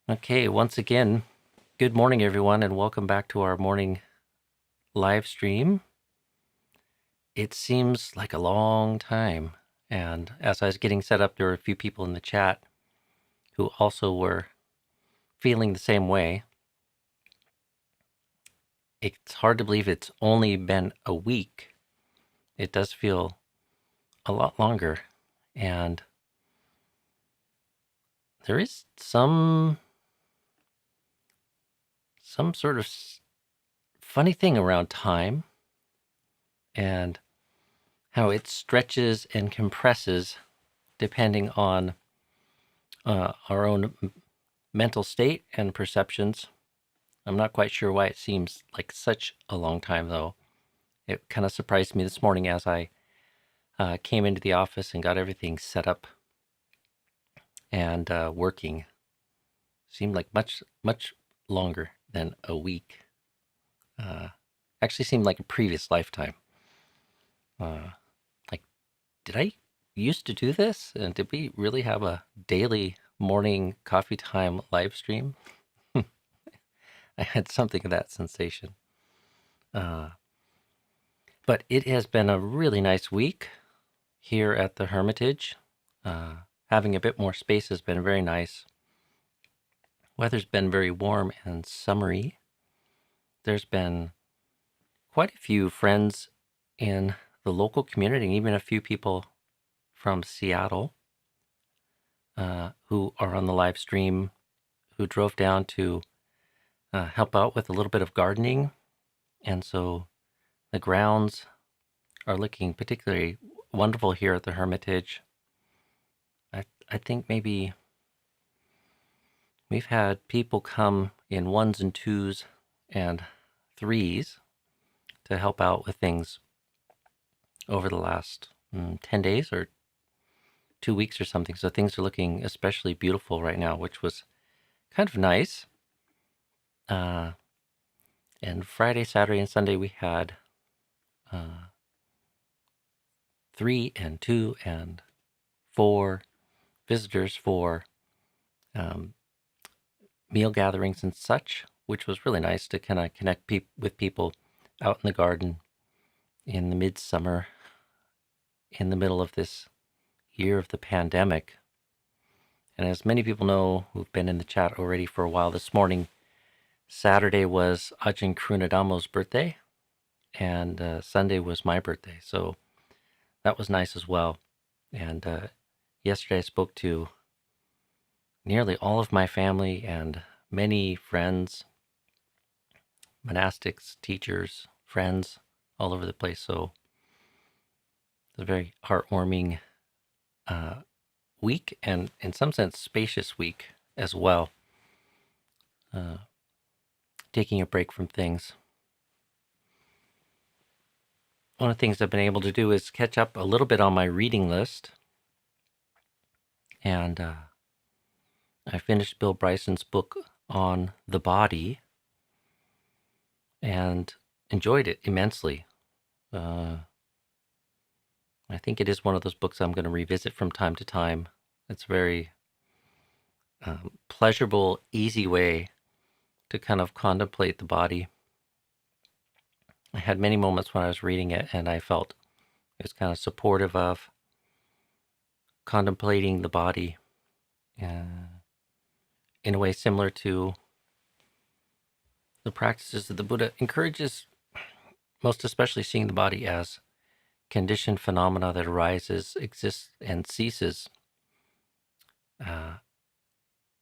Okay, once again, good morning, everyone, and welcome back to our morning live stream. It seems like a long time, and as I was getting set up, there were a few people in the chat who also were feeling the same way. It's hard to believe it's only been a week. It does feel a lot longer, and there is some sort of funny thing around time and how it stretches and compresses depending on our own mental state and perceptions. I'm not quite sure why it seems like such a long time, though. It kind of surprised me this morning as I came into the office and got everything set up and working. Seemed like much longer than a week. Actually seemed like a previous lifetime. Like, did I used to do this? And did we really have a daily morning coffee time live stream? I had something of that sensation. But it has been a really nice week here at the Hermitage. Having a bit more space has been very nice. Weather's been very warm and summery. There's been quite a few friends in the local community, and even a few people from Seattle who are on the live stream, who drove down to help out with a little bit of gardening. And so the grounds are looking particularly wonderful here at the Hermitage. I think maybe we've had people come in ones and twos and threes to help out with things over the last 10 days or 2 weeks or something. So things are looking especially beautiful right now, which was kind of nice. And Friday, Saturday, and Sunday we had 3 and 2 and 4 visitors for meal gatherings and such, which was really nice to kind of connect with people out in the garden in the midsummer, in the middle of this year of the pandemic. And as many people know who've been in the chat already for a while, this morning, Saturday was Ajahn Sudanto's birthday, and Sunday was my birthday. So that was nice as well. And yesterday I spoke to nearly all of my family and many friends, monastics, teachers, friends all over the place. So it's a very heartwarming week, and in some sense spacious week as well. Taking a break from things. One of the things I've been able to do is catch up a little bit on my reading list. And I finished Bill Bryson's book on the body and enjoyed it immensely. I think it is one of those books I'm going to revisit from time to time. It's a very pleasurable, easy way to kind of contemplate the body. I had many moments when I was reading it and I felt it was kind of supportive of contemplating the body in a way similar to the practices that the Buddha encourages, most especially seeing the body as conditioned phenomena that arises, exists, and ceases.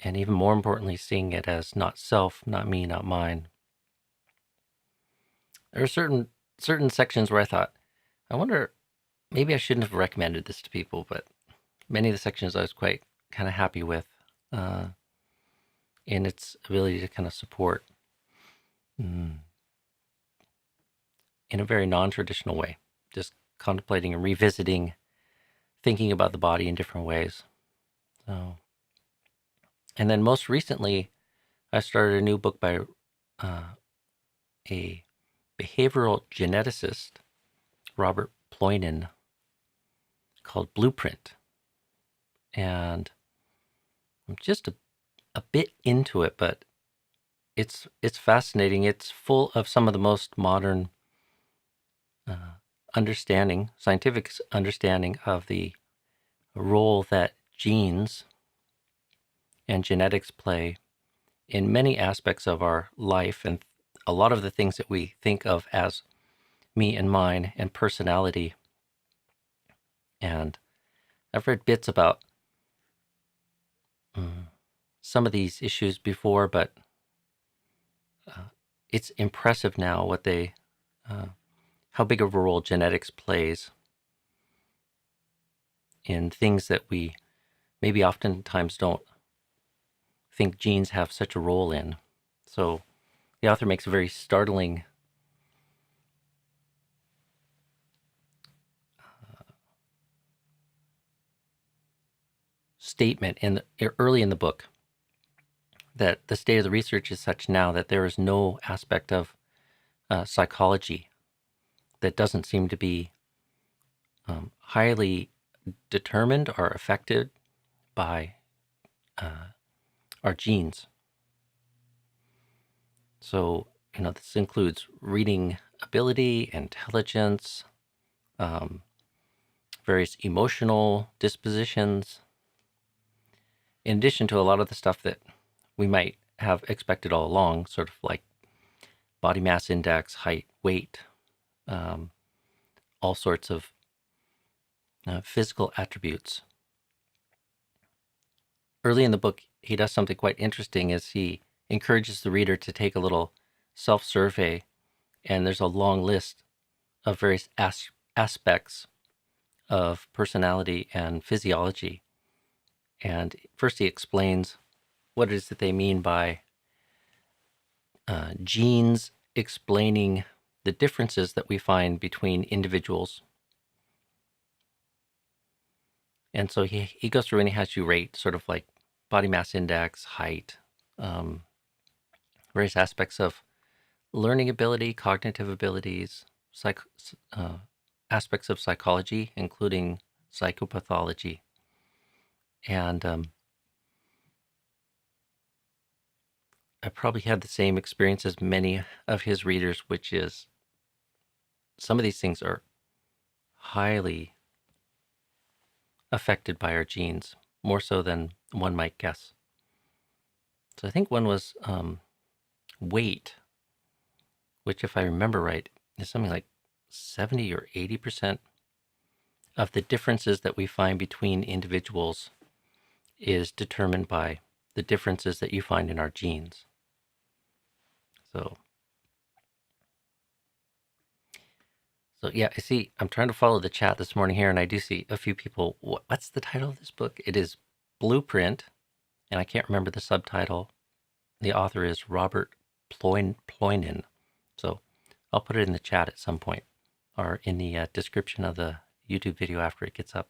And even more importantly, seeing it as not self, not me, not mine. There are certain sections where I thought, I wonder, maybe I shouldn't have recommended this to people, but many of the sections I was quite kind of happy with in its ability to kind of support in a very non-traditional way, just contemplating and revisiting, thinking about the body in different ways. So, and then most recently, I started a new book by a behavioral geneticist, Robert Plomin, called Blueprint. And I'm just a bit into it, but it's fascinating. It's full of some of the most modern scientific understanding of the role that genes and genetics play in many aspects of our life, and a lot of the things that we think of as me and mine and personality. And I've read bits about some of these issues before, but it's impressive now what how big of a role genetics plays in things that we maybe oftentimes don't think genes have such a role in. So the author makes a very startling statement early in the book, that the state of the research is such now that there is no aspect of psychology that doesn't seem to be highly determined or affected by our genes. So, this includes reading ability, intelligence, various emotional dispositions, in addition to a lot of the stuff that we might have expected all along, sort of like body mass index, height, weight, all sorts of physical attributes. Early in the book, he does something quite interesting as he encourages the reader to take a little self-survey, and there's a long list of various aspects of personality and physiology. And first he explains what it is that they mean by genes explaining the differences that we find between individuals. And so he goes through and he has you rate sort of like body mass index, height, various aspects of learning ability, cognitive abilities, aspects of psychology, including psychopathology. And I probably had the same experience as many of his readers, which is some of these things are highly affected by our genes, more so than one might guess. So I think one was weight, which, if I remember right, is something like 70 or 80% of the differences that we find between individuals is determined by the differences that you find in our genes. So yeah, I see, I'm trying to follow the chat this morning here, and I do see a few people. What's the title of this book? It is Blueprint, and I can't remember the subtitle. The author is Robert Plomin. So I'll put it in the chat at some point, or in the description of the YouTube video after it gets up.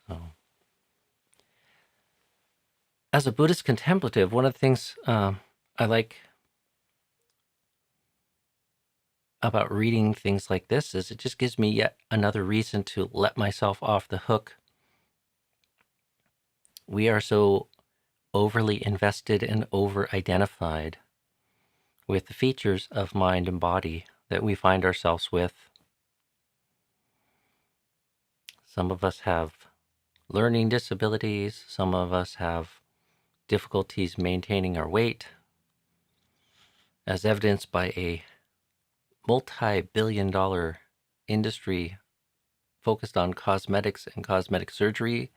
So, as a Buddhist contemplative, one of the things I like about reading things like this is it just gives me yet another reason to let myself off the hook. We are so overly invested and over-identified with the features of mind and body that we find ourselves with. Some of us have learning disabilities. Some of us have difficulties maintaining our weight, as evidenced by a multi-billion-dollar industry focused on cosmetics and cosmetic surgery.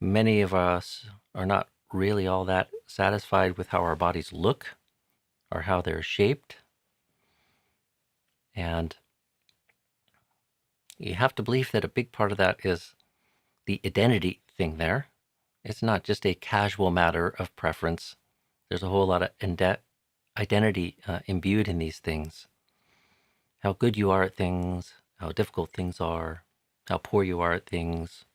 Many of us are not really all that satisfied with how our bodies look or how they're shaped. And you have to believe that a big part of that is the identity thing there. It's not just a casual matter of preference. There's a whole lot of identity imbued in these things. How good you are at things, how difficult things are, how poor you are at things,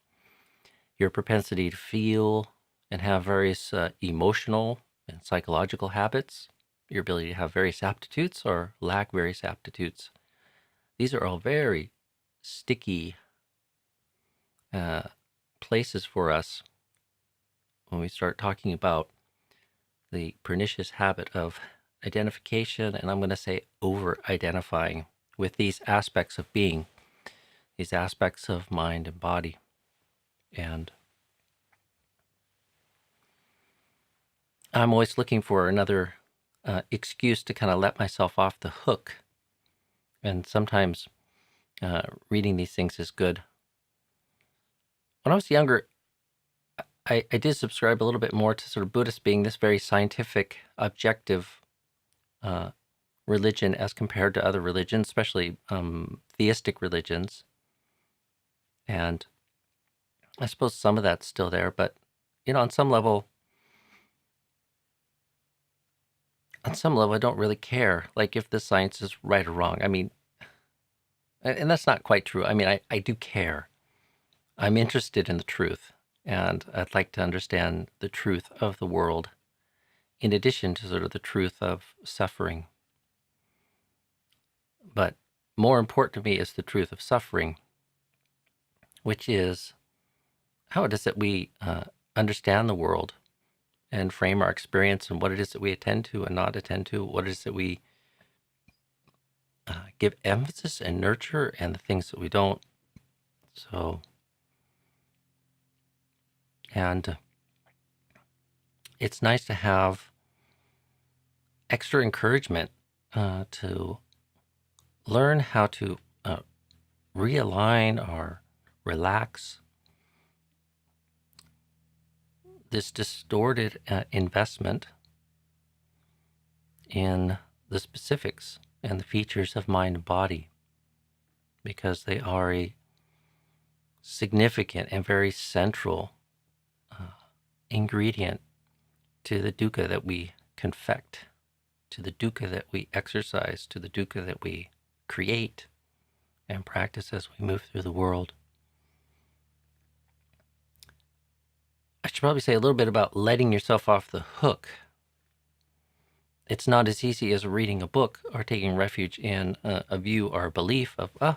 your propensity to feel and have various emotional and psychological habits, your ability to have various aptitudes or lack various aptitudes. These are all very sticky places for us when we start talking about the pernicious habit of identification, and I'm going to say over-identifying with these aspects of being, these aspects of mind and body. And I'm always looking for another excuse to kind of let myself off the hook. And sometimes reading these things is good. When I was younger, I did subscribe a little bit more to sort of Buddhist being this very scientific, objective religion as compared to other religions, especially theistic religions. And I suppose some of that's still there, but, on some level, I don't really care, like, if the science is right or wrong. I mean, and that's not quite true. I mean, I do care. I'm interested in the truth, and I'd like to understand the truth of the world, in addition to sort of the truth of suffering. But more important to me is the truth of suffering, which is how it is that we understand the world and frame our experience, and what it is that we attend to and not attend to, what it is that we give emphasis and nurture, and the things that we don't. So, and it's nice to have extra encouragement to learn how to realign or relax this distorted investment in the specifics and the features of mind and body, because they are a significant and very central ingredient to the dukkha that we confect, to the dukkha that we exercise, to the dukkha that we create and practice as we move through the world. I should probably say a little bit about letting yourself off the hook. It's not as easy as reading a book or taking refuge in a view or a belief of,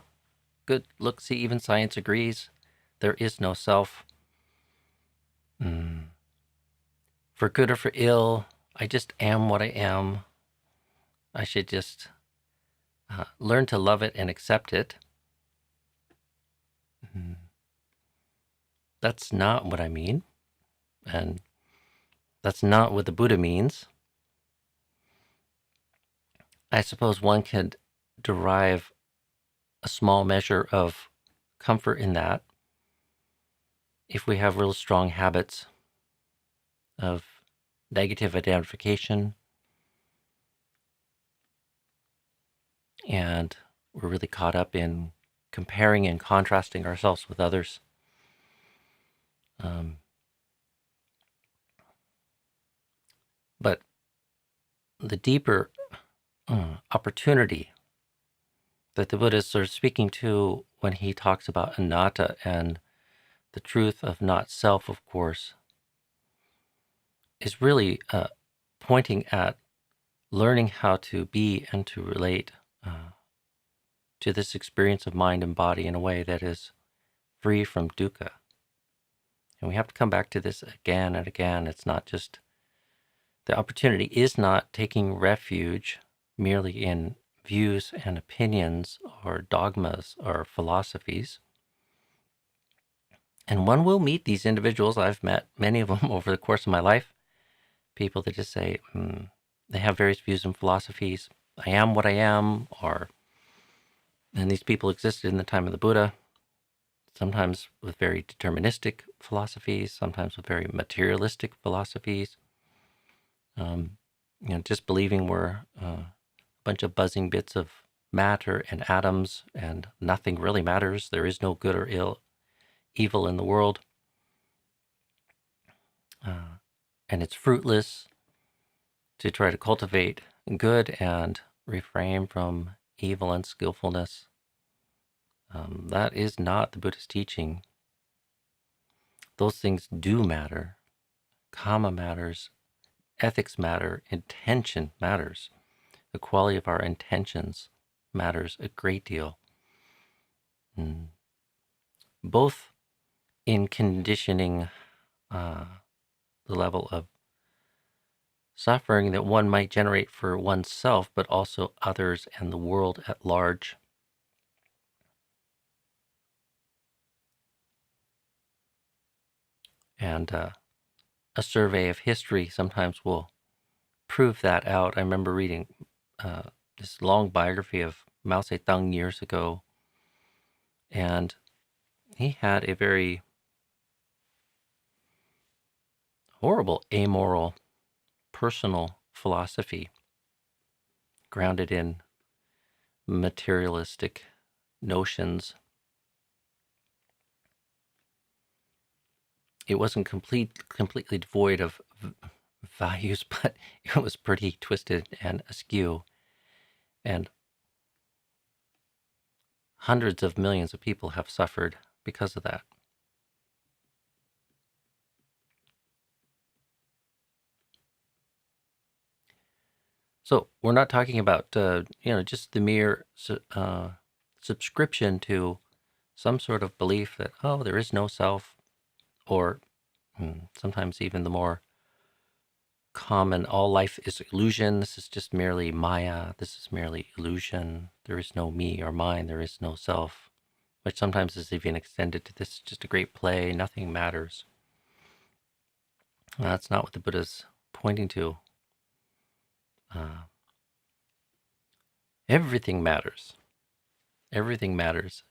good, look, see, even science agrees. There is no self. For good or for ill, I just am what I am. I should just learn to love it and accept it. That's not what I mean. And that's not what the Buddha means. I suppose one could derive a small measure of comfort in that if we have real strong habits of negative identification, and we're really caught up in comparing and contrasting ourselves with others. But the deeper opportunity that the Buddha is sort of speaking to when he talks about anatta and the truth of not self, of course, is really pointing at learning how to be and to relate to this experience of mind and body in a way that is free from dukkha. And we have to come back to this again and again. It's not just, the opportunity is not taking refuge merely in views and opinions or dogmas or philosophies. And one will meet these individuals. I've met many of them over the course of my life. People that just say, they have various views and philosophies. I am what I am, and these people existed in the time of the Buddha, sometimes with very deterministic philosophies, sometimes with very materialistic philosophies. Just believing we're a bunch of buzzing bits of matter and atoms, and nothing really matters. There is no good or evil in the world. And it's fruitless to try to cultivate good and refrain from evil and skillfulness. That is not the Buddhist teaching. Those things do matter. Karma matters. Ethics matter. Intention matters. The quality of our intentions matters a great deal. Both in conditioning the level of suffering that one might generate for oneself, but also others and the world at large. And a survey of history sometimes will prove that out. I remember reading this long biography of Mao Zedong years ago, and he had a very horrible, amoral, personal philosophy grounded in materialistic notions. It wasn't completely devoid of values, but it was pretty twisted and askew. And hundreds of millions of people have suffered because of that. So we're not talking about, just the mere subscription to some sort of belief that, oh, there is no self, or sometimes even the more common, all life is illusion. This is just merely Maya. This is merely illusion. There is no me or mine. There is no self, which sometimes is even extended to this is just a great play. Nothing matters. That's not what the Buddha's pointing to. Everything matters. Everything matters.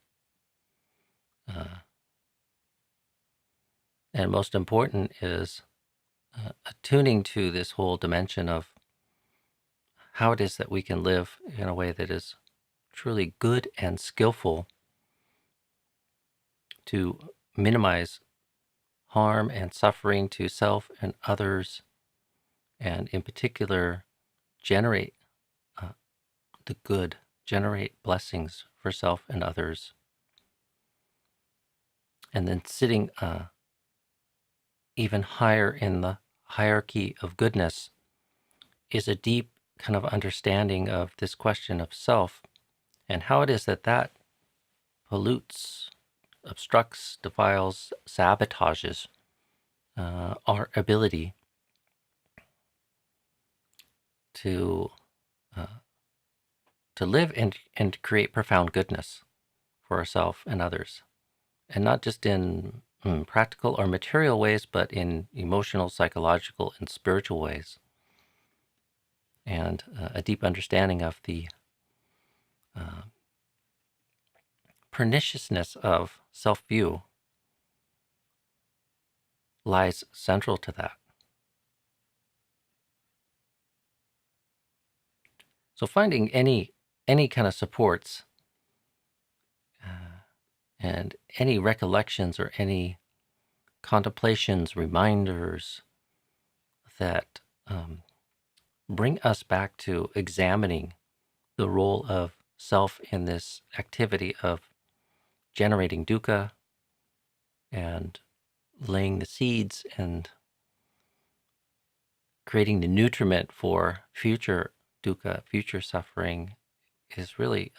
And most important is attuning to this whole dimension of how it is that we can live in a way that is truly good and skillful to minimize harm and suffering to self and others, and in particular, generate the good, generate blessings for self and others. And then sitting even higher in the hierarchy of goodness is a deep kind of understanding of this question of self and how it is that that pollutes, obstructs, defiles, sabotages our ability to live and create profound goodness for ourselves and others. And not just in practical or material ways, but in emotional, psychological, and spiritual ways. And a deep understanding of the perniciousness of self-view lies central to that. So finding any kind of supports and any recollections or any contemplations, reminders that bring us back to examining the role of self in this activity of generating dukkha and laying the seeds and creating the nutriment for future dukkha, future suffering, is really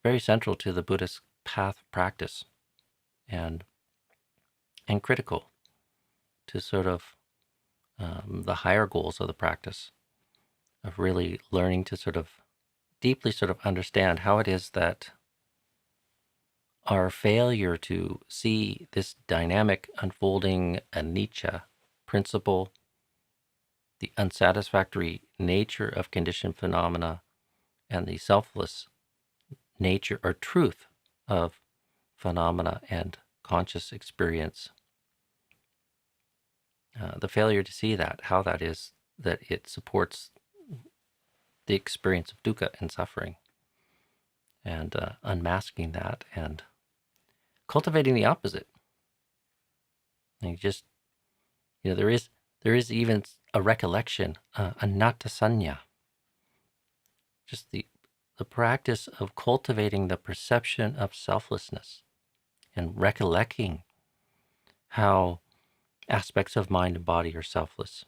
very central to the Buddhist path of practice, and critical to sort of the higher goals of the practice of really learning to sort of deeply sort of understand how it is that our failure to see this dynamic unfolding anicca principle, the unsatisfactory nature of conditioned phenomena, and the selfless nature or truth of phenomena and conscious experience. The failure to see that, how that is that it supports the experience of dukkha and suffering, and unmasking that and cultivating the opposite. And there is even a recollection, anatta sanya, just the practice of cultivating the perception of selflessness and recollecting how aspects of mind and body are selfless.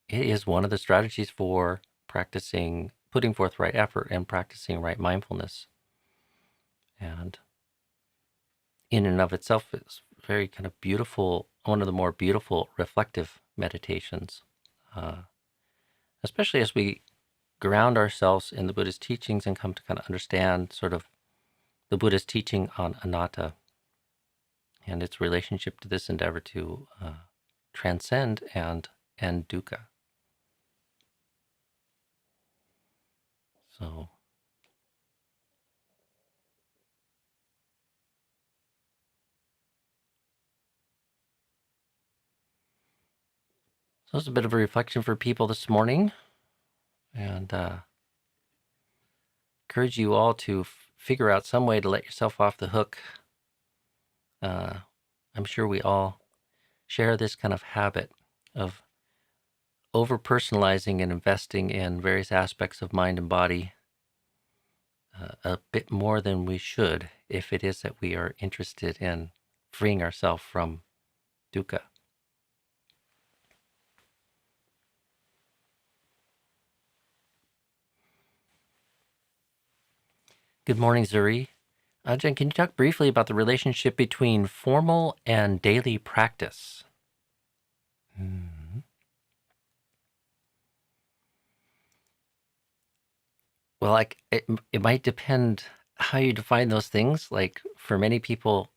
It is one of the strategies for practicing, putting forth right effort and practicing right mindfulness. And in and of itself, is very kind of beautiful, one of the more beautiful reflective meditations, especially as we ground ourselves in the Buddha's teachings and come to kind of understand sort of the Buddha's teaching on anatta and its relationship to this endeavor to transcend and end dukkha. So it's a bit of a reflection for people this morning, and encourage you all to figure out some way to let yourself off the hook. I'm sure we all share this kind of habit of over-personalizing and investing in various aspects of mind and body a bit more than we should if it is that we are interested in freeing ourselves from dukkha. Good morning, Zuri. Ajahn, can you talk briefly about the relationship between formal and daily practice? Well, it might depend how you define those things. Like for many people,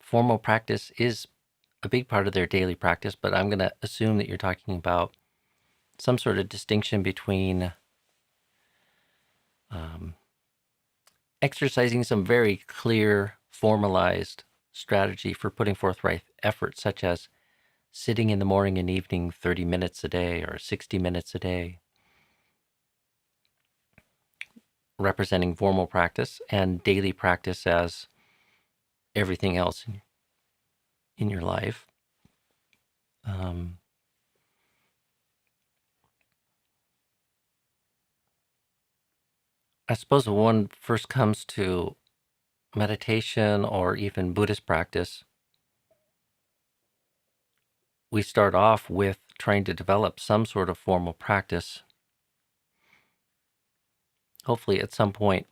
formal practice is a big part of their daily practice, but I'm going to assume that you're talking about some sort of distinction between exercising some very clear, formalized strategy for putting forth right effort, such as sitting in the morning and evening 30 minutes a day or 60 minutes a day, representing formal practice, and daily practice as everything else in your life. I suppose when one first comes to meditation or even Buddhist practice, we start off with trying to develop some sort of formal practice. Hopefully at some point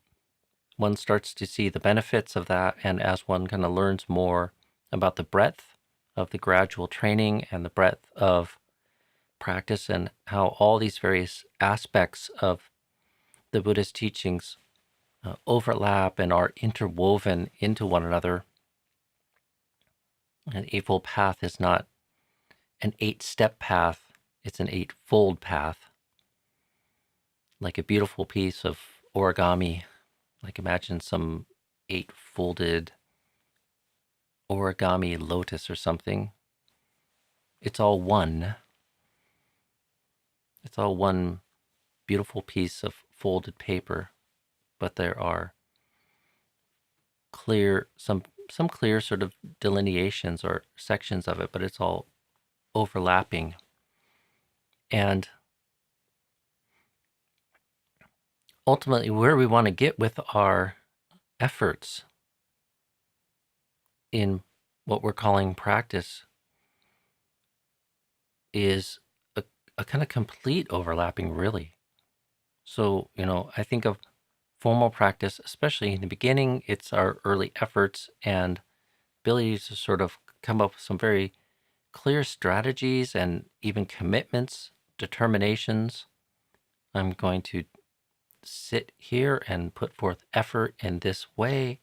one starts to see the benefits of that, and as one kind of learns more about the breadth of the gradual training and the breadth of practice and how all these various aspects of the Buddhist teachings overlap and are interwoven into one another. An Eightfold Path is not an 8-step path, it's an 8-fold path. Like a beautiful piece of origami, like imagine some 8-folded origami lotus or something. It's all one. It's all one beautiful piece of folded paper, but there are clear, some clear sort of delineations or sections of it, but it's all overlapping. And ultimately, where we want to get with our efforts in what we're calling practice is a kind of complete overlapping, really. So, I think of formal practice, especially in the beginning, it's our early efforts and ability to sort of come up with some very clear strategies and even commitments, determinations. I'm going to sit here and put forth effort in this way,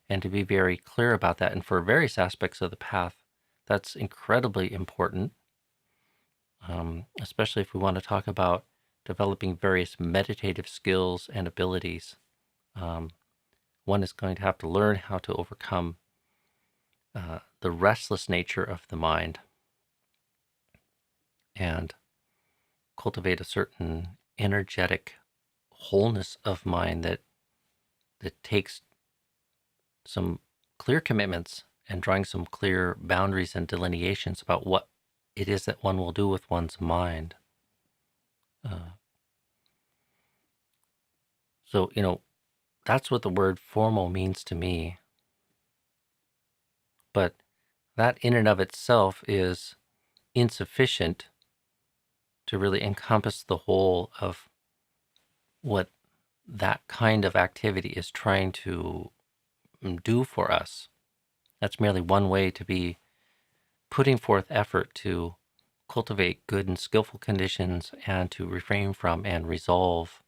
and to be very clear about that. And for various aspects of the path, that's incredibly important, especially if we want to talk about developing various meditative skills and abilities. One is going to have to learn how to overcome the restless nature of the mind and cultivate a certain energetic wholeness of mind that takes some clear commitments and drawing some clear boundaries and delineations about what it is that one will do with one's mind. So, that's what the word formal means to me. But that in and of itself is insufficient to really encompass the whole of what that kind of activity is trying to do for us. That's merely one way to be putting forth effort to cultivate good and skillful conditions and to refrain from and resolve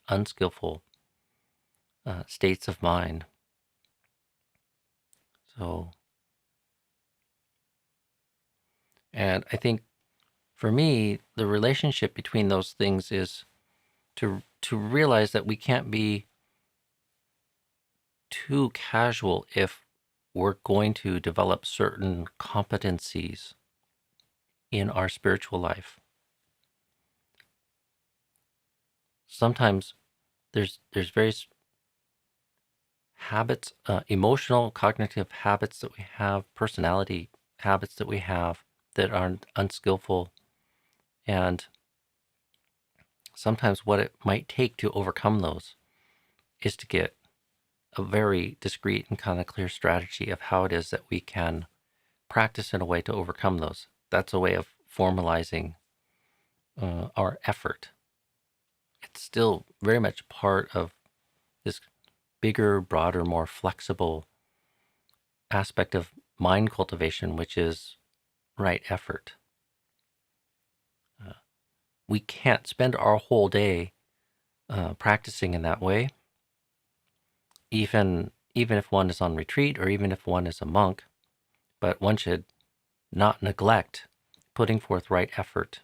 unskillful states of mind. So, and I think for me, the relationship between those things is to realize that we can't be too casual if we're going to develop certain competencies in our spiritual life. Sometimes there's various habits, emotional, cognitive habits that we have, personality habits that we have that are unskillful, and sometimes what it might take to overcome those is to get a very discrete and kind of clear strategy of how it is that we can practice in a way to overcome those. That's a way of formalizing our effort. It's still very much part of this bigger, broader, more flexible aspect of mind cultivation, which is right effort. We can't spend our whole day practicing in that way, even if one is on retreat or even if one is a monk, but one should not neglect putting forth right effort.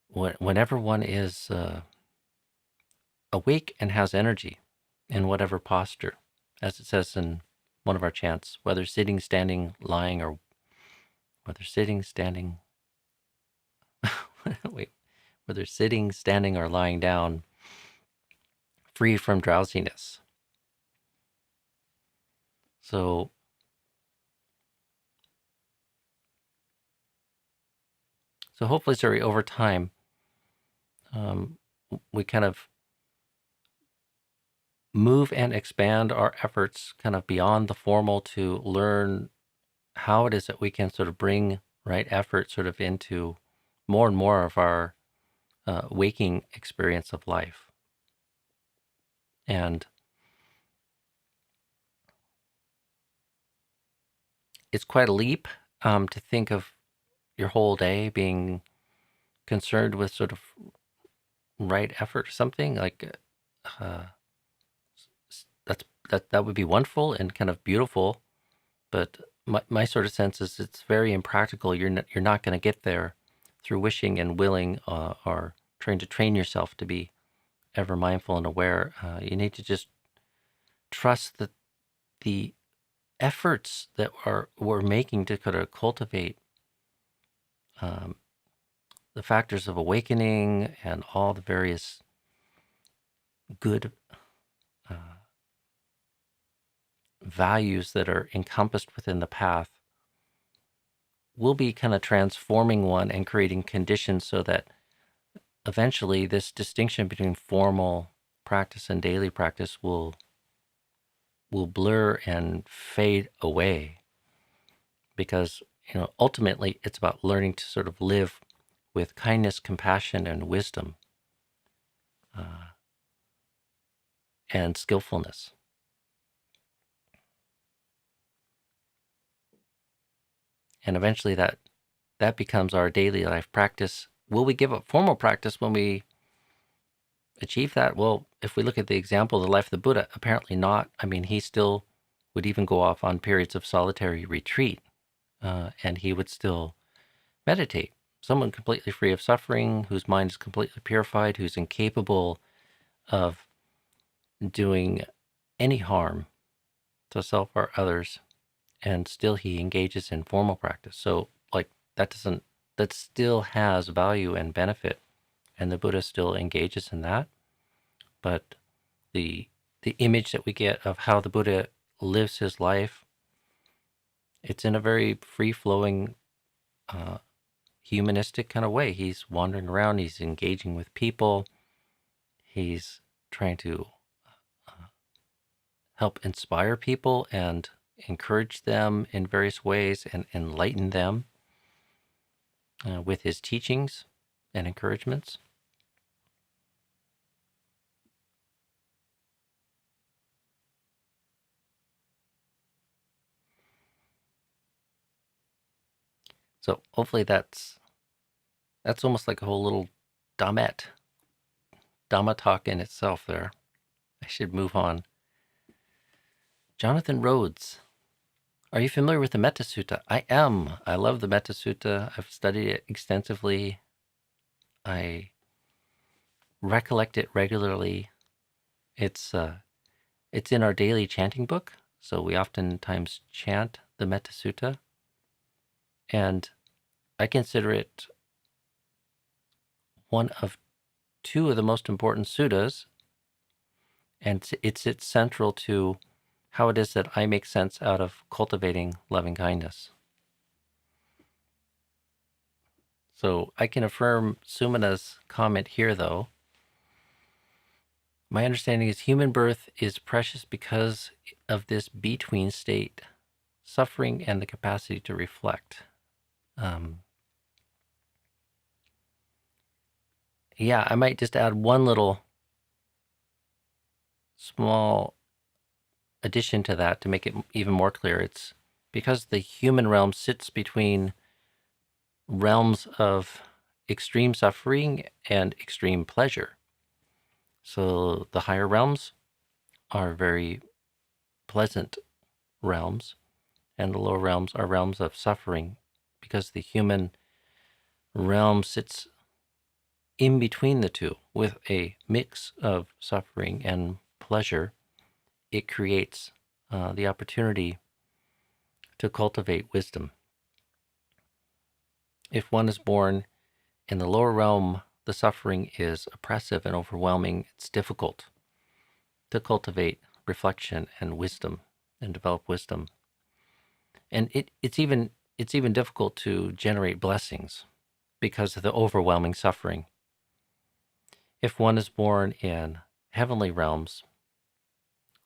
Whenever one is awake and has energy in whatever posture, as it says in one of our chants, whether sitting, standing, lying, or whether sitting, standing, whether sitting, standing, or lying down, free from drowsiness. So hopefully, Suri, over time, we kind of move and expand our efforts kind of beyond the formal to learn how it is that we can sort of bring right effort sort of into more and more of our waking experience of life. And it's quite a leap to think of your whole day being concerned with sort of right effort or something like that would be wonderful and kind of beautiful, but my sort of sense is it's very impractical. You're not going to get there through wishing and willing or trying to train yourself to be ever mindful and aware. You need to just trust that the efforts that we're making to kind of cultivate the factors of awakening and all the various good values that are encompassed within the path will be kind of transforming one and creating conditions so that eventually this distinction between formal practice and daily practice will blur and fade away, because ultimately it's about learning to sort of live with kindness, compassion, and wisdom and skillfulness. And eventually that becomes our daily life practice. Will we give up formal practice when we achieve that? Well, if we look at the example of the life of the Buddha, apparently not. I mean, he still would even go off on periods of solitary retreat, and he would still meditate. Someone completely free of suffering, whose mind is completely purified, who's incapable of doing any harm to self or others, and still he engages in formal practice. So like that still has value and benefit, and the Buddha still engages in that. But the image that we get of how the Buddha lives his life, it's in a very free-flowing humanistic kind of way. He's wandering around, he's engaging with people, he's trying to help inspire people and encourage them in various ways and enlighten them with his teachings and encouragements. So hopefully that's almost like a whole little Dhamma talk in itself there. I should move on. Jonathan Rhodes, are you familiar with the Metta Sutta? I am. I love the Metta Sutta. I've studied it extensively. I recollect it regularly. It's in our daily chanting book, so we oftentimes chant the Metta Sutta, and I consider it one of two of the most important suttas, and it's central to how it is that I make sense out of cultivating loving kindness. So I can affirm Sumana's comment here, though. My understanding is human birth is precious because of this between state, suffering and the capacity to reflect. Yeah, I might just add one little small addition to that to make it even more clear. It's because the human realm sits between realms of extreme suffering and extreme pleasure. So the higher realms are very pleasant realms, and the lower realms are realms of suffering. Because the human realm sits in between the two with a mix of suffering and pleasure, it creates the opportunity to cultivate wisdom. If one is born in the lower realm, the suffering is oppressive and overwhelming. It's difficult to cultivate reflection and wisdom and develop wisdom. And it's even difficult to generate blessings because of the overwhelming suffering. If one is born in heavenly realms,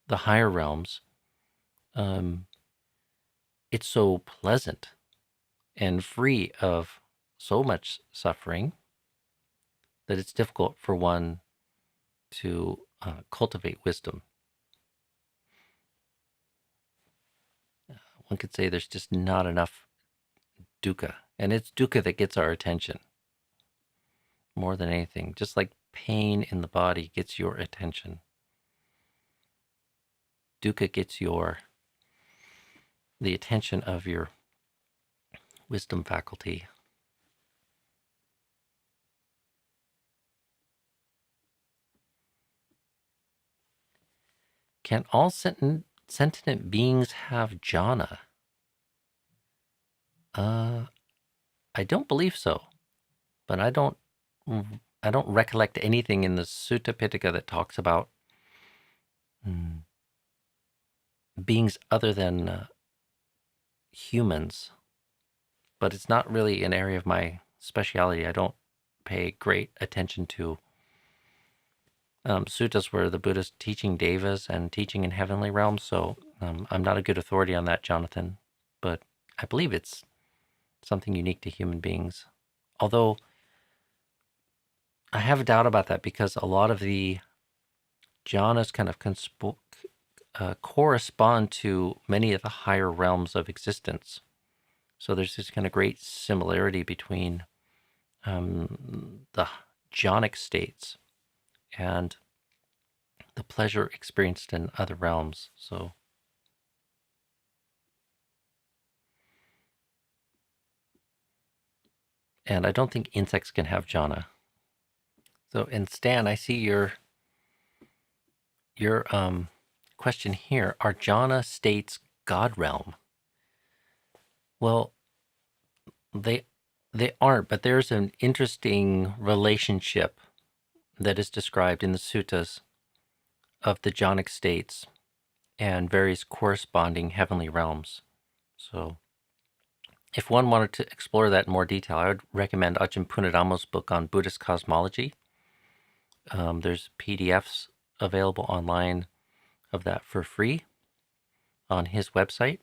the higher realms, it's so pleasant and free of so much suffering that it's difficult for one to cultivate wisdom. One could say there's just not enough dukkha, and it's dukkha that gets our attention more than anything. Just like pain in the body gets your attention, dukkha gets the attention of your wisdom faculty. Can all sentient beings have jhana? I don't believe so, but I don't recollect anything in the Sutta Pitaka that talks about beings other than humans. But it's not really an area of my speciality. I don't pay great attention to suttas where the Buddha's teaching devas and teaching in heavenly realms, so I'm not a good authority on that, Jonathan, but I believe it's something unique to human beings. Although I have a doubt about that because a lot of the jhanas kind of correspond to many of the higher realms of existence. So there's this kind of great similarity between the jhanic states and the pleasure experienced in other realms. So and I don't think insects can have jhana. So, and Stan, I see your question here. Are jhana states God realm? Well, they aren't, but there's an interesting relationship that is described in the suttas of the jhanic states and various corresponding heavenly realms. So if one wanted to explore that in more detail, I would recommend Ajahn Punadamo's book on Buddhist cosmology. There's PDFs available online of that for free on his website.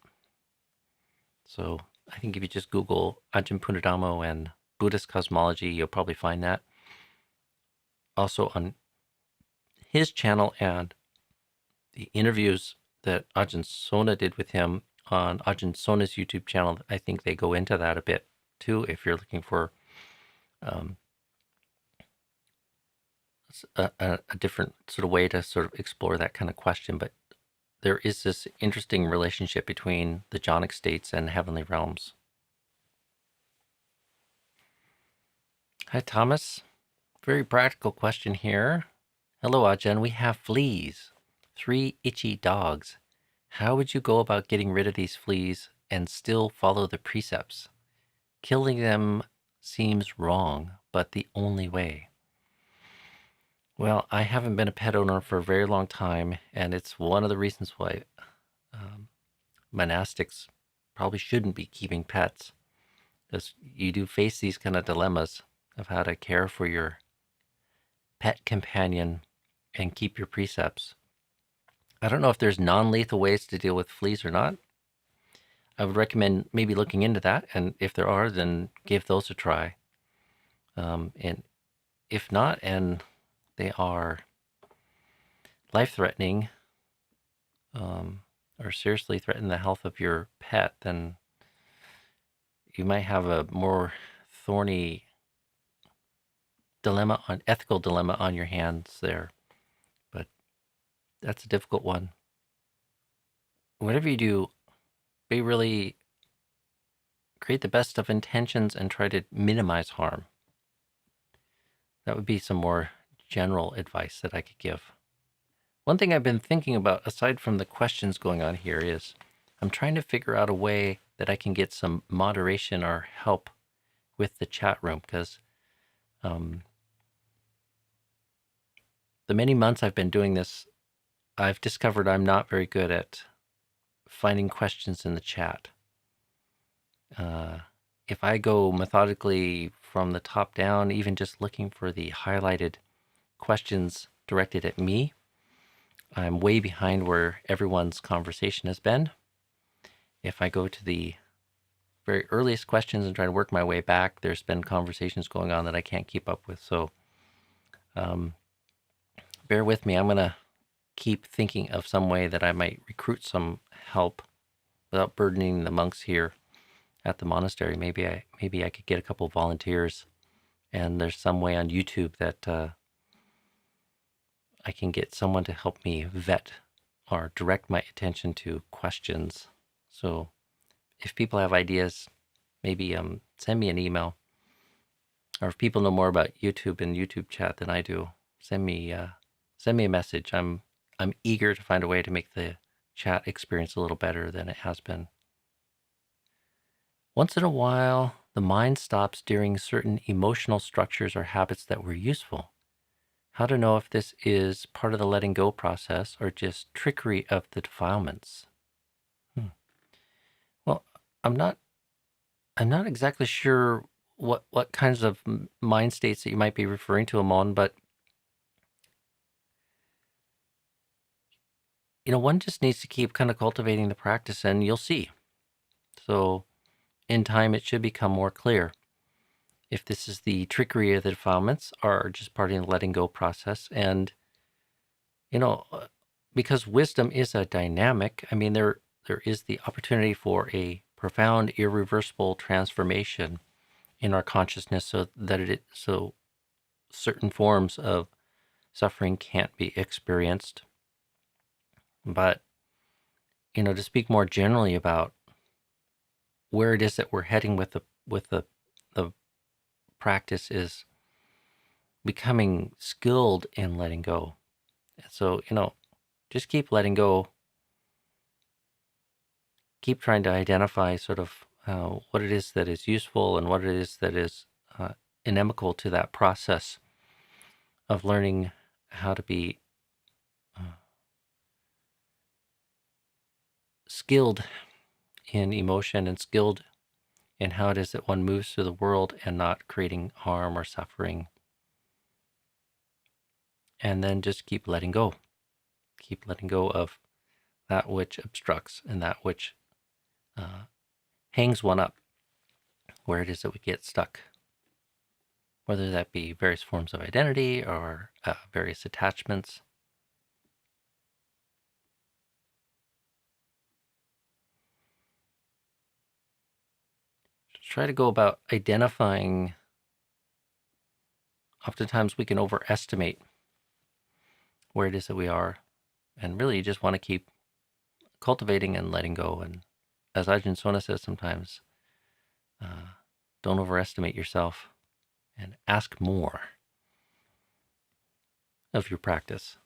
So I think if you just Google Ajahn Punadamo and Buddhist cosmology, you'll probably find that. Also on his channel and the interviews that Ajahn Sona did with him on Ajahn Sona's YouTube channel, I think they go into that a bit too, if you're looking for um, a different sort of way to sort of explore that kind of question. But there is this interesting relationship between the jhanic states and heavenly realms. Hi, Thomas. Very practical question here. Hello, Ajahn. We have fleas. 3 itchy dogs. How would you go about getting rid of these fleas and still follow the precepts? Killing them seems wrong, but the only way. Well, I haven't been a pet owner for a very long time, and it's one of the reasons why monastics probably shouldn't be keeping pets, because you do face these kind of dilemmas of how to care for your pet companion and keep your precepts. I don't know if there's non-lethal ways to deal with fleas or not. I would recommend maybe looking into that, and if there are, then give those a try. And if not, and they are life-threatening, or seriously threaten the health of your pet, then you might have a more thorny ethical dilemma on your hands there. But that's a difficult one. Whatever you do, be really create the best of intentions and try to minimize harm. That would be some more general advice that I could give. One thing I've been thinking about, aside from the questions going on here, is I'm trying to figure out a way that I can get some moderation or help with the chat room, because the many months I've been doing this, I've discovered I'm not very good at finding questions in the chat. If I go methodically from the top down, even just looking for the highlighted questions directed at me, I'm way behind where everyone's conversation has been. If I go to the very earliest questions and try to work my way back, there's been conversations going on that I can't keep up with. So bear with me. I'm going to keep thinking of some way that I might recruit some help without burdening the monks here at the monastery. Maybe I could get a couple of volunteers, and there's some way on YouTube that I can get someone to help me vet or direct my attention to questions. So if people have ideas, maybe send me an email. Or if people know more about YouTube and YouTube chat than I do, send me a message. I'm eager to find a way to make the chat experience a little better than it has been. Once in a while, the mind stops during certain emotional structures or habits that were useful. How to know if this is part of the letting go process or just trickery of the defilements? Well, I'm not exactly sure what kinds of mind states that you might be referring to, Amon, but one just needs to keep kind of cultivating the practice, and you'll see. So in time, it should become more clear if this is the trickery of the defilements or just part of the letting go process. And because wisdom is a dynamic, I mean, there is the opportunity for a profound, irreversible transformation in our consciousness, so certain forms of suffering can't be experienced. But to speak more generally about where it is that we're heading with the practice is becoming skilled in letting go. So just keep letting go. Keep trying to identify sort of what it is that is useful and what it is that is inimical to that process of learning how to be skilled in emotion and skilled in how it is that one moves through the world and not creating harm or suffering. And then just keep letting go. Keep letting go of that which obstructs and that which hangs one up, where it is that we get stuck, whether that be various forms of identity or various attachments. try to go about identifying, oftentimes we can overestimate where it is that we are, and really you just want to keep cultivating and letting go. And as Ajahn Sudanto says sometimes, don't overestimate yourself and ask more of your practice.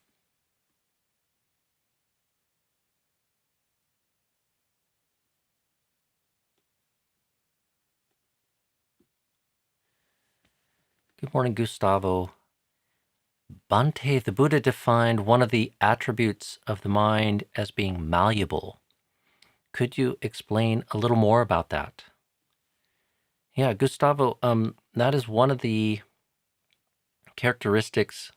Good morning, Gustavo. Bhante, the Buddha defined one of the attributes of the mind as being malleable. Could you explain a little more about that? Yeah, Gustavo, that is one of the characteristics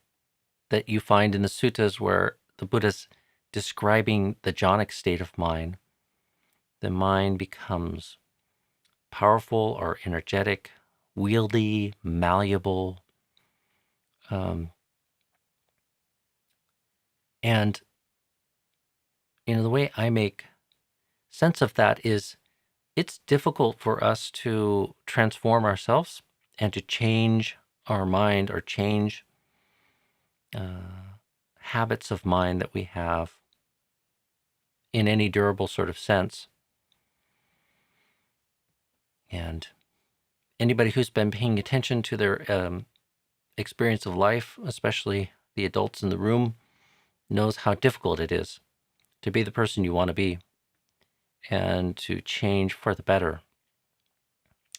that you find in the suttas where the Buddha's describing the jhanic state of mind. The mind becomes powerful or energetic, wieldy, malleable. And, the way I make sense of that is it's difficult for us to transform ourselves and to change our mind or change habits of mind that we have in any durable sort of sense. And anybody who's been paying attention to their experience of life, especially the adults in the room, knows how difficult it is to be the person you want to be and to change for the better.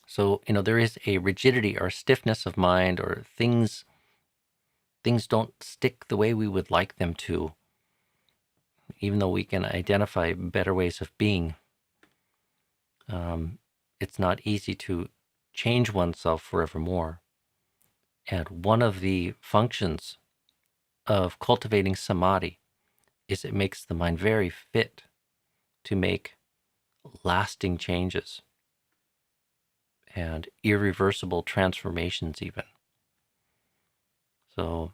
So, there is a rigidity or stiffness of mind, or things don't stick the way we would like them to, even though we can identify better ways of being. It's not easy to change oneself forevermore. And one of the functions of cultivating samadhi is it makes the mind very fit to make lasting changes and irreversible transformations even. So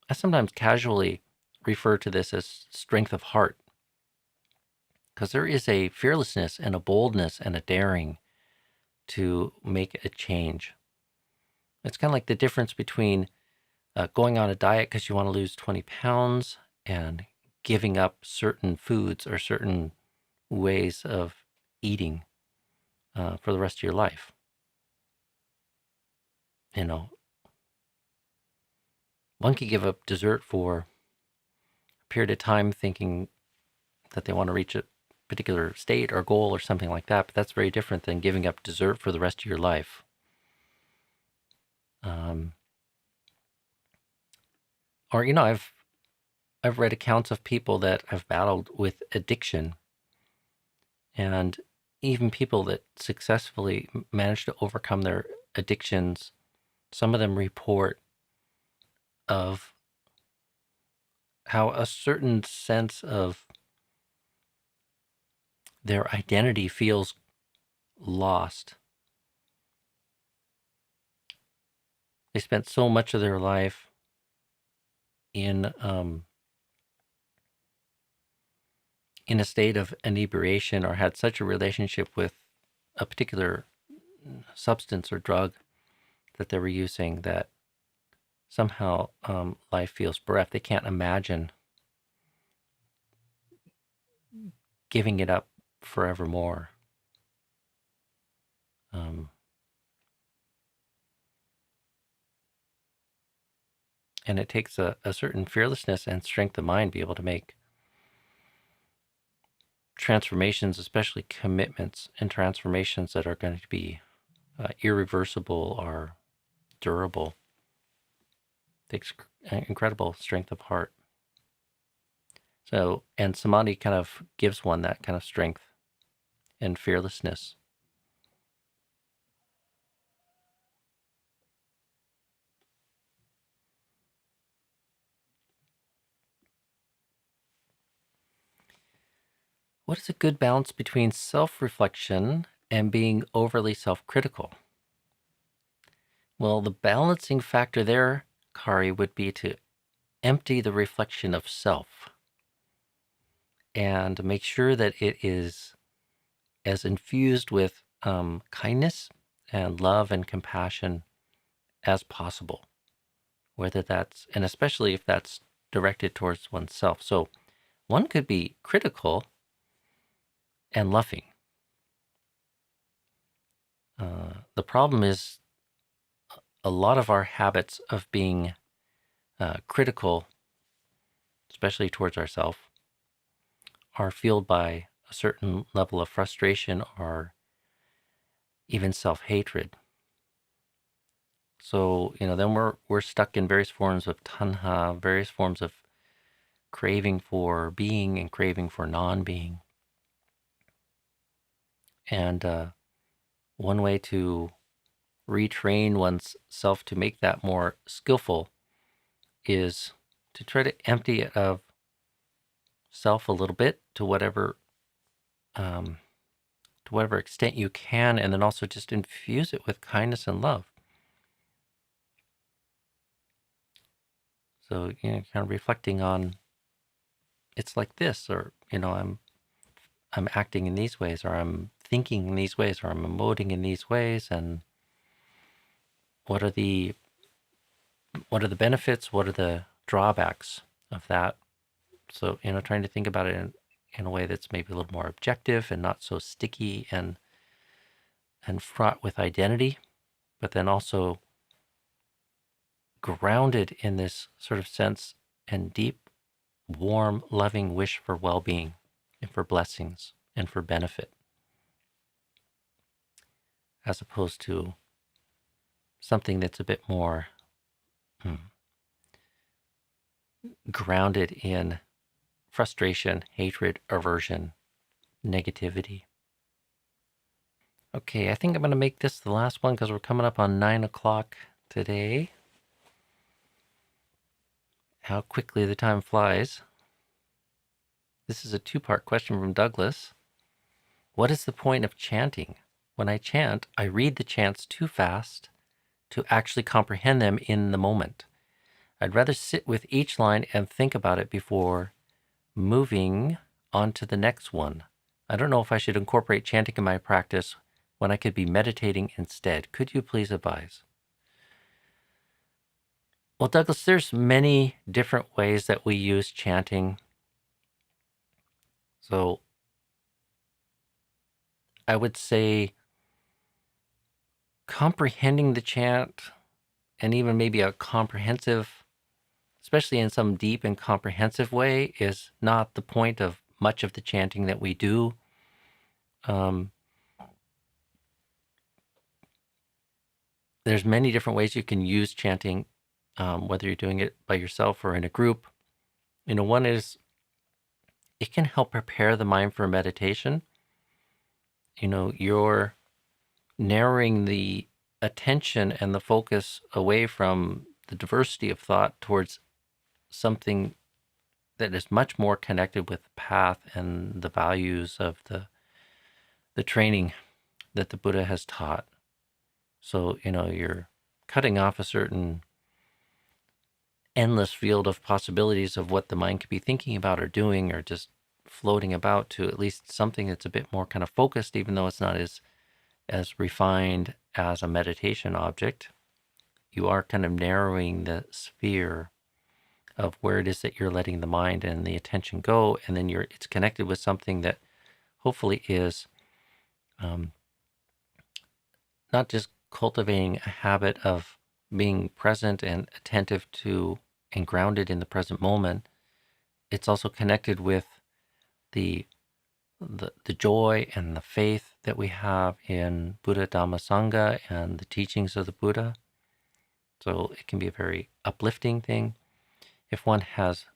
I sometimes casually refer to this as strength of heart, because there is a fearlessness and a boldness and a daring to make a change. It's kind of like the difference between going on a diet because you want to lose 20 pounds and giving up certain foods or certain ways of eating for the rest of your life. One could give up dessert for a period of time thinking that they want to reach a particular state or goal or something like that, but that's very different than giving up dessert for the rest of your life. Or I've read accounts of people that have battled with addiction, and even people that successfully managed to overcome their addictions, some of them report of how a certain sense of their identity feels lost. They spent so much of their life in a state of inebriation, or had such a relationship with a particular substance or drug that they were using, that somehow life feels bereft. They can't imagine giving it up forevermore. And it takes a certain fearlessness and strength of mind to be able to make transformations, especially commitments and transformations that are going to be irreversible or durable. It takes incredible strength of heart. So, and samadhi kind of gives one that kind of strength and fearlessness. What is a good balance between self-reflection and being overly self-critical? Well, the balancing factor there, Kari, would be to empty the reflection of self and make sure that it is as infused with kindness and love and compassion as possible, whether that's, and especially if that's directed towards oneself. So one could be critical and loving. The problem is a lot of our habits of being critical, especially towards ourselves, are fueled by a certain level of frustration or even self-hatred. So, then we're stuck in various forms of tanha, various forms of craving for being and craving for non-being. And one way to retrain one's self to make that more skillful is to try to empty it of self a little bit to whatever extent you can, and then also just infuse it with kindness and love. So, kind of reflecting on, it's like this, or, I'm acting in these ways, or I'm thinking in these ways, or I'm emoting in these ways, and what are the benefits, what are the drawbacks of that? So, trying to think about it in a way that's maybe a little more objective and not so sticky and fraught with identity, but then also grounded in this sort of sense and deep, warm, loving wish for well-being and for blessings and for benefit, as opposed to something that's a bit more grounded in frustration, hatred, aversion, negativity. Okay, I think I'm going to make this the last one because we're coming up on 9 o'clock today. How quickly the time flies. This is a two-part question from Douglas. What is the point of chanting? When I chant, I read the chants too fast to actually comprehend them in the moment. I'd rather sit with each line and think about it before moving on to the next one. I don't know if I should incorporate chanting in my practice when I could be meditating instead. Could you please advise? Well, Douglas, there's many different ways that we use chanting. So I would say comprehending the chant, and even maybe a comprehensive, especially in some deep and comprehensive way, is not the point of much of the chanting that we do. There's many different ways you can use chanting, whether you're doing it by yourself or in a group. One is it can help prepare the mind for meditation. You're narrowing the attention and the focus away from the diversity of thought towards something that is much more connected with the path and the values of the training that the Buddha has taught. So, you're cutting off a certain endless field of possibilities of what the mind could be thinking about or doing or just floating about to at least something that's a bit more kind of focused, even though it's not as refined as a meditation object. You are kind of narrowing the sphere of where it is that you're letting the mind and the attention go, and then it's connected with something that hopefully is not just cultivating a habit of being present and attentive to and grounded in the present moment. It's also connected with the joy and the faith that we have in Buddha, Dhamma, Sangha and the teachings of the Buddha. So it can be a very uplifting thing. If one has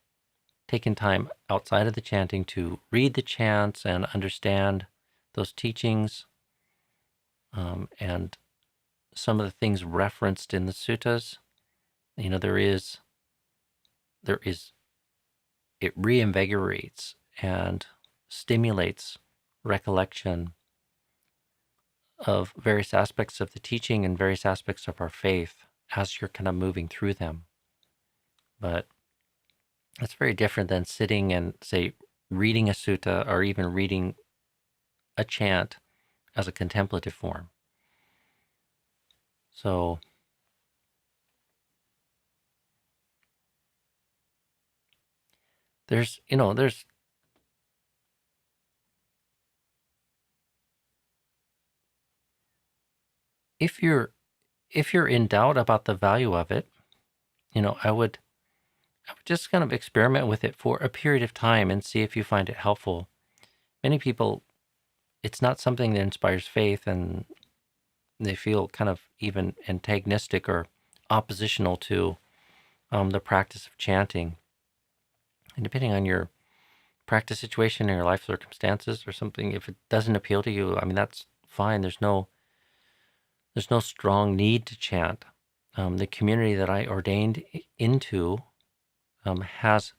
taken time outside of the chanting to read the chants and understand those teachings, and some of the things referenced in the suttas, there is it reinvigorates and stimulates recollection of various aspects of the teaching and various aspects of our faith as you're kind of moving through them. But it's very different than sitting and, say, reading a sutta or even reading a chant as a contemplative form. So there's if you're in doubt about the value of it, I would just kind of experiment with it for a period of time and see if you find it helpful. Many people, it's not something that inspires faith, and they feel kind of even antagonistic or oppositional to the practice of chanting. And depending on your practice situation or your life circumstances or something, if it doesn't appeal to you, I mean, that's fine. There's no strong need to chant. The community that I ordained into has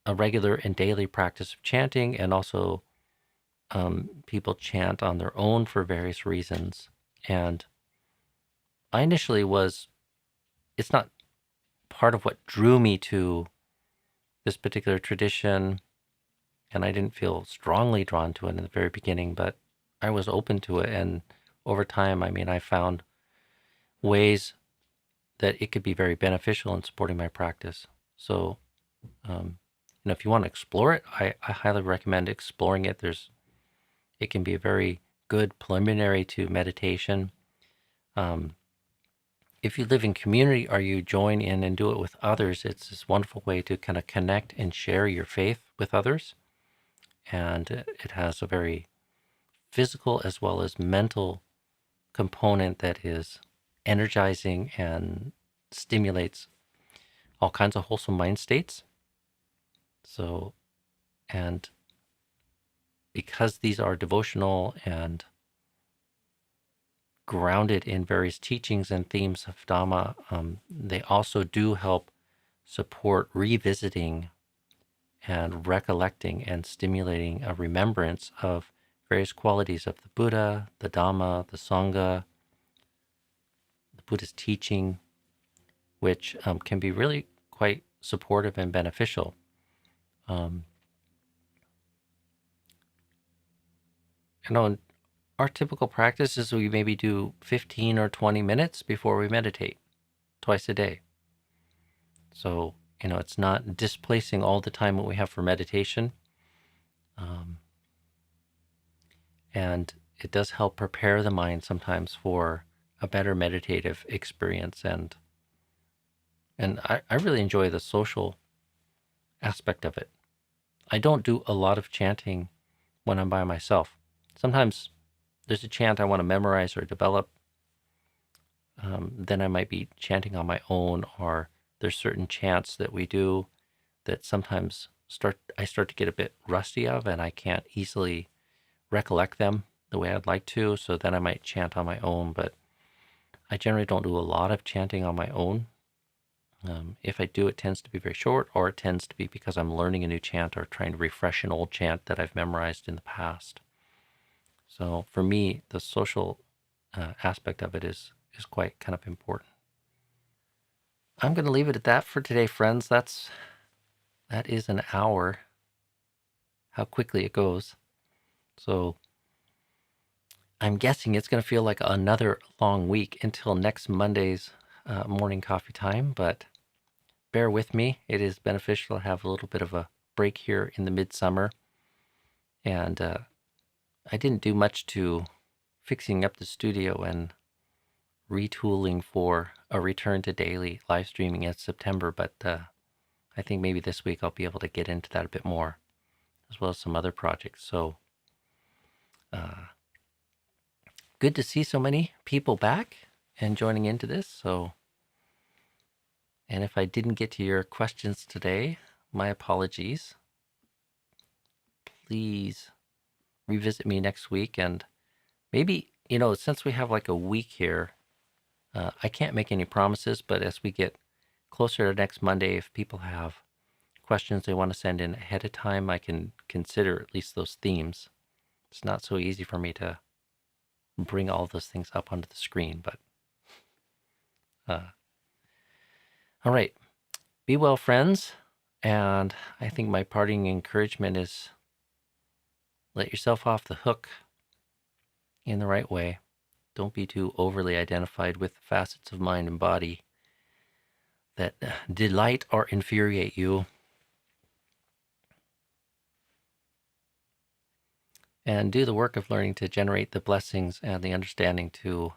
a regular and daily practice of chanting, and also people chant on their own for various reasons. And I initially it's not part of what drew me to this particular tradition, and I didn't feel strongly drawn to it in the very beginning, but I was open to it. And over time, I mean, I found ways that it could be very beneficial in supporting my practice. So, if you want to explore it, I highly recommend exploring it. It can be a very good preliminary to meditation. If you live in community or you join in and do it with others, it's this wonderful way to kind of connect and share your faith with others. And it has a very physical as well as mental component that is energizing and stimulates all kinds of wholesome mind states. So, and because these are devotional and grounded in various teachings and themes of Dhamma, they also do help support revisiting and recollecting and stimulating a remembrance of various qualities of the Buddha, the Dhamma, the Sangha, the Buddha's teaching, which can be really quite supportive and beneficial. Our typical practice is we maybe do 15 or 20 minutes before we meditate twice a day. So, it's not displacing all the time what we have for meditation. And it does help prepare the mind sometimes for a better meditative experience. And I really enjoy the social aspect of it. I don't do a lot of chanting when I'm by myself. Sometimes there's a chant I want to memorize or develop. Then I might be chanting on my own, or there's certain chants that we do that sometimes I start to get a bit rusty of, and I can't easily recollect them the way I'd like to. So then I might chant on my own, but I generally don't do a lot of chanting on my own. If I do, it tends to be very short, or it tends to be because I'm learning a new chant or trying to refresh an old chant that I've memorized in the past. So for me, the social aspect of it is quite kind of important. I'm going to leave it at that for today, friends. That is an hour. How quickly it goes. So I'm guessing it's going to feel like another long week until next Monday's morning coffee time, but bear with me. It is beneficial to have a little bit of a break here in the midsummer. And I didn't do much to fixing up the studio and retooling for a return to daily live streaming in September, but I think maybe this week I'll be able to get into that a bit more, as well as some other projects. So good to see so many people back and joining into this. So, and if I didn't get to your questions today, my apologies. Please revisit me next week, and maybe, since we have like a week here, I can't make any promises, but as we get closer to next Monday, if people have questions they want to send in ahead of time, I can consider at least those themes. It's not so easy for me to bring all those things up onto the screen, but all right. Be well, friends. And I think my parting encouragement is let yourself off the hook in the right way. Don't be too overly identified with the facets of mind and body that delight or infuriate you. And do the work of learning to generate the blessings and the understanding to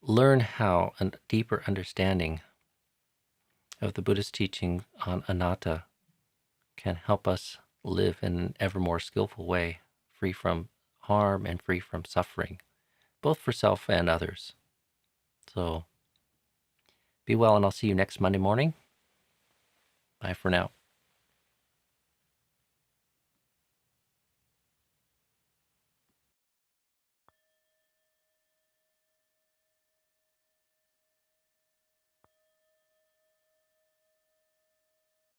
learn how a deeper understanding of the Buddhist teaching on anatta can help us live in an ever more skillful way, free from harm and free from suffering, both for self and others. So be well, and I'll see you next Monday morning. Bye for now.